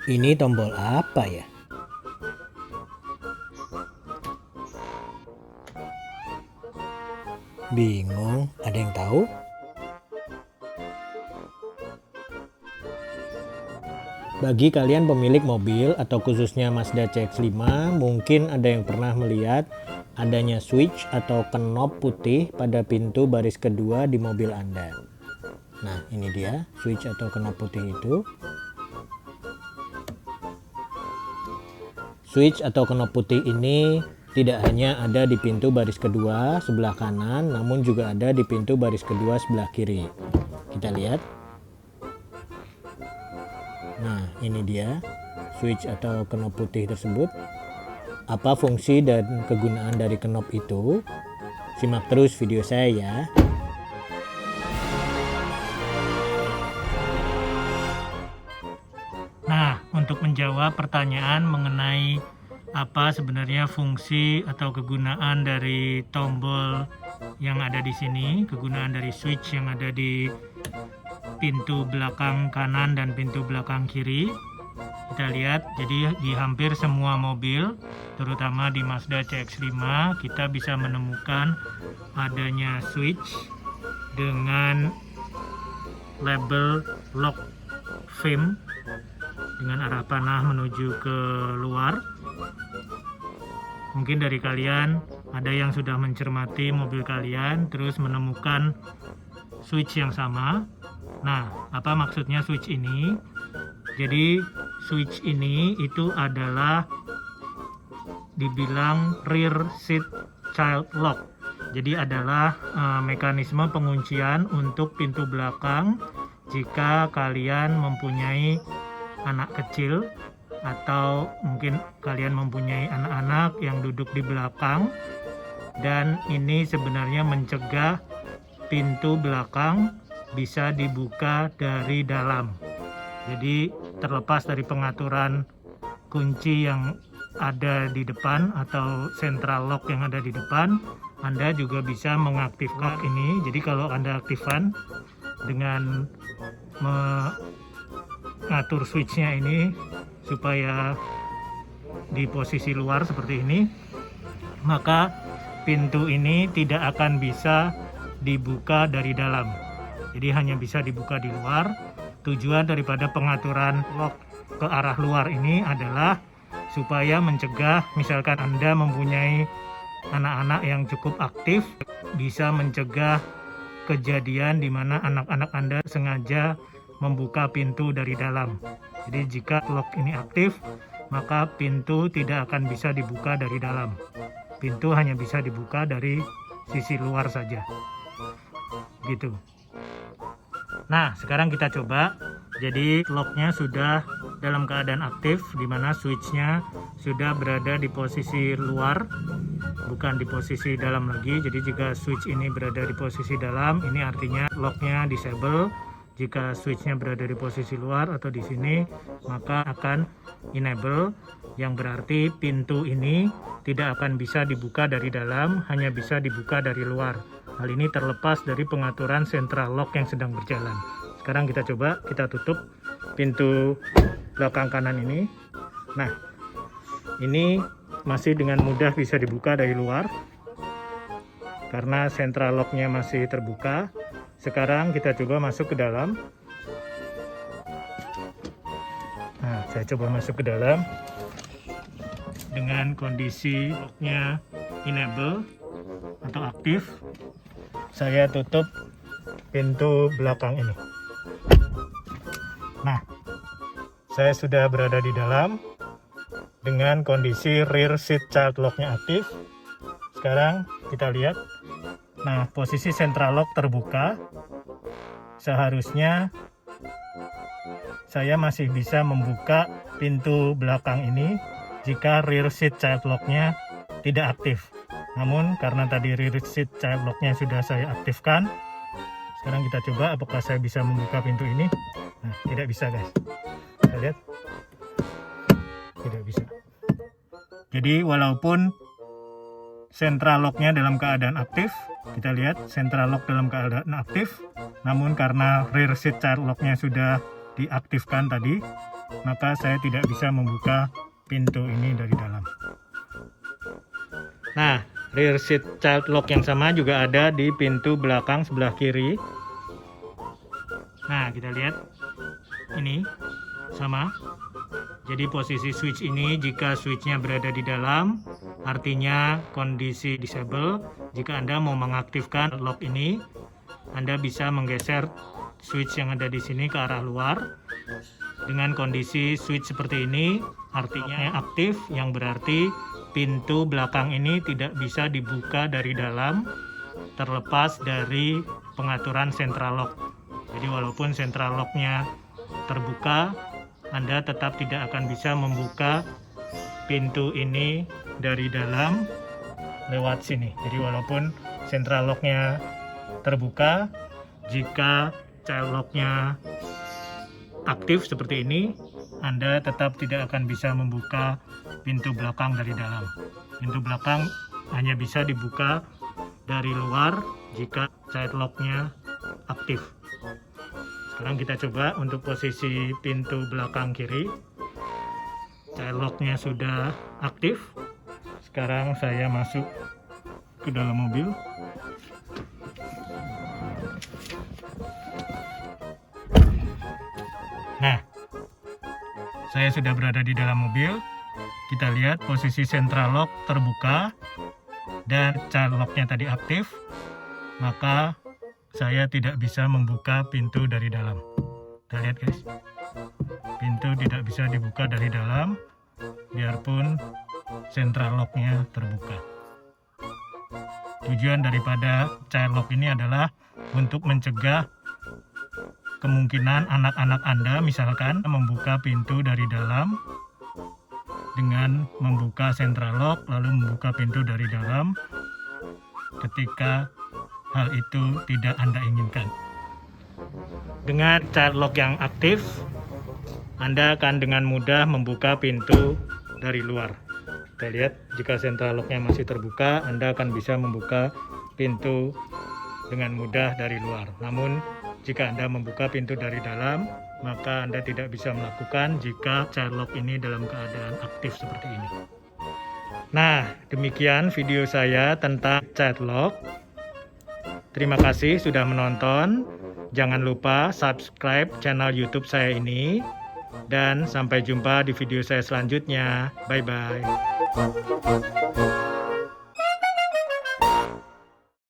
Ini tombol apa ya? Bingung, ada yang tahu? Bagi kalian pemilik mobil atau khususnya Mazda CX-5, mungkin ada yang pernah melihat adanya switch atau knob putih pada pintu baris kedua di mobil Anda. Nah, ini dia switch atau knob putih itu. Switch atau knob putih ini tidak hanya ada di pintu baris kedua sebelah kanan, namun juga ada di pintu baris kedua sebelah kiri. Kita lihat. Nah, ini dia switch atau knob putih tersebut. Apa fungsi dan kegunaan dari knob itu? Simak terus video saya ya. Nah, untuk menjawab pertanyaan mengenai apa sebenarnya fungsi atau kegunaan dari tombol yang ada di sini, kegunaan dari switch yang ada di pintu belakang kanan dan pintu belakang kiri, kita lihat. Jadi di hampir semua mobil, terutama di Mazda CX-5, kita bisa menemukan adanya switch dengan label lock film dengan arah panah menuju ke luar. Mungkin dari kalian ada yang sudah mencermati mobil kalian terus menemukan switch yang sama. Nah, apa maksudnya switch ini? Jadi switch ini itu adalah dibilang rear seat child lock. Jadi adalah mekanisme penguncian untuk pintu belakang jika kalian mempunyai anak kecil atau mungkin kalian mempunyai anak-anak yang duduk di belakang, dan ini sebenarnya mencegah pintu belakang bisa dibuka dari dalam. Jadi terlepas dari pengaturan kunci yang ada di depan atau central lock yang ada di depan, Anda juga bisa mengaktifkan ini. Jadi kalau Anda aktifkan dengan mengatur switchnya ini supaya di posisi luar seperti ini, maka pintu ini tidak akan bisa dibuka dari dalam. Jadi hanya bisa dibuka di luar. Tujuan daripada pengaturan lock ke arah luar ini adalah supaya mencegah, misalkan Anda mempunyai anak-anak yang cukup aktif, bisa mencegah kejadian di mana anak-anak Anda sengaja membuka pintu dari dalam. Jadi jika lock ini aktif, maka pintu tidak akan bisa dibuka dari dalam. Pintu hanya bisa dibuka dari sisi luar saja. Gitu. Nah, sekarang kita coba. Jadi locknya sudah dalam keadaan aktif, di mana switchnya sudah berada di posisi luar, bukan di posisi dalam lagi. Jadi jika switch ini berada di posisi dalam, ini artinya locknya disable. Jika switchnya berada di posisi luar atau di sini, maka akan enable, yang berarti pintu ini tidak akan bisa dibuka dari dalam, hanya bisa dibuka dari luar. Hal ini terlepas dari pengaturan central lock yang sedang berjalan. Sekarang kita coba, kita tutup pintu belakang kanan ini. Nah, ini masih dengan mudah bisa dibuka dari luar karena central locknya masih terbuka. Sekarang kita coba masuk ke dalam. Nah, saya coba masuk ke dalam dengan kondisi locknya enable atau aktif. Saya tutup pintu belakang ini. Nah, saya sudah berada di dalam dengan kondisi rear seat child lock-nya aktif. Sekarang kita lihat. Nah, posisi central lock terbuka. Seharusnya saya masih bisa membuka pintu belakang ini jika rear seat child lock-nya tidak aktif. Namun karena tadi rear seat child lock-nya sudah saya aktifkan, sekarang kita coba apakah saya bisa membuka pintu ini. Nah, tidak bisa guys. Kita lihat. Tidak bisa. Jadi walaupun central lock-nya dalam keadaan aktif, kita lihat central lock dalam keadaan aktif, namun karena rear seat child lock-nya sudah diaktifkan tadi, maka saya tidak bisa membuka pintu ini dari dalam. Nah, rear seat child lock yang sama juga ada di pintu belakang sebelah kiri. Nah, kita lihat ini sama. Jadi posisi switch ini, jika switchnya berada di dalam, artinya kondisi disable. Jika Anda mau mengaktifkan lock ini, Anda bisa menggeser switch yang ada di sini ke arah luar. Dengan kondisi switch seperti ini, artinya aktif, yang berarti pintu belakang ini tidak bisa dibuka dari dalam, terlepas dari pengaturan central lock. Jadi walaupun central locknya terbuka, Anda tetap tidak akan bisa membuka pintu ini dari dalam lewat sini. Jadi walaupun central locknya terbuka, jika child locknya aktif seperti ini, Anda tetap tidak akan bisa membuka pintu belakang dari dalam. Pintu belakang hanya bisa dibuka dari luar jika child locknya aktif. Sekarang kita coba untuk posisi pintu belakang kiri. Child locknya sudah aktif. Sekarang saya masuk ke dalam mobil. Nah, saya sudah berada di dalam mobil. Kita lihat posisi central lock terbuka dan child locknya tadi aktif. Maka saya tidak bisa membuka pintu dari dalam. Kita lihat guys, pintu tidak bisa dibuka dari dalam biarpun central locknya terbuka. Tujuan daripada child lock ini adalah untuk mencegah kemungkinan anak-anak Anda misalkan membuka pintu dari dalam dengan membuka central lock lalu membuka pintu dari dalam ketika hal itu tidak Anda inginkan. Dengan child lock yang aktif, Anda akan dengan mudah membuka pintu dari luar. Kita lihat, jika central locknya masih terbuka, Anda akan bisa membuka pintu dengan mudah dari luar. Namun, jika Anda membuka pintu dari dalam, maka Anda tidak bisa melakukan jika child lock ini dalam keadaan aktif seperti ini. Nah, demikian video saya tentang child lock. Terima kasih sudah menonton. Jangan lupa subscribe channel YouTube saya ini. Dan sampai jumpa di video saya selanjutnya. Bye-bye.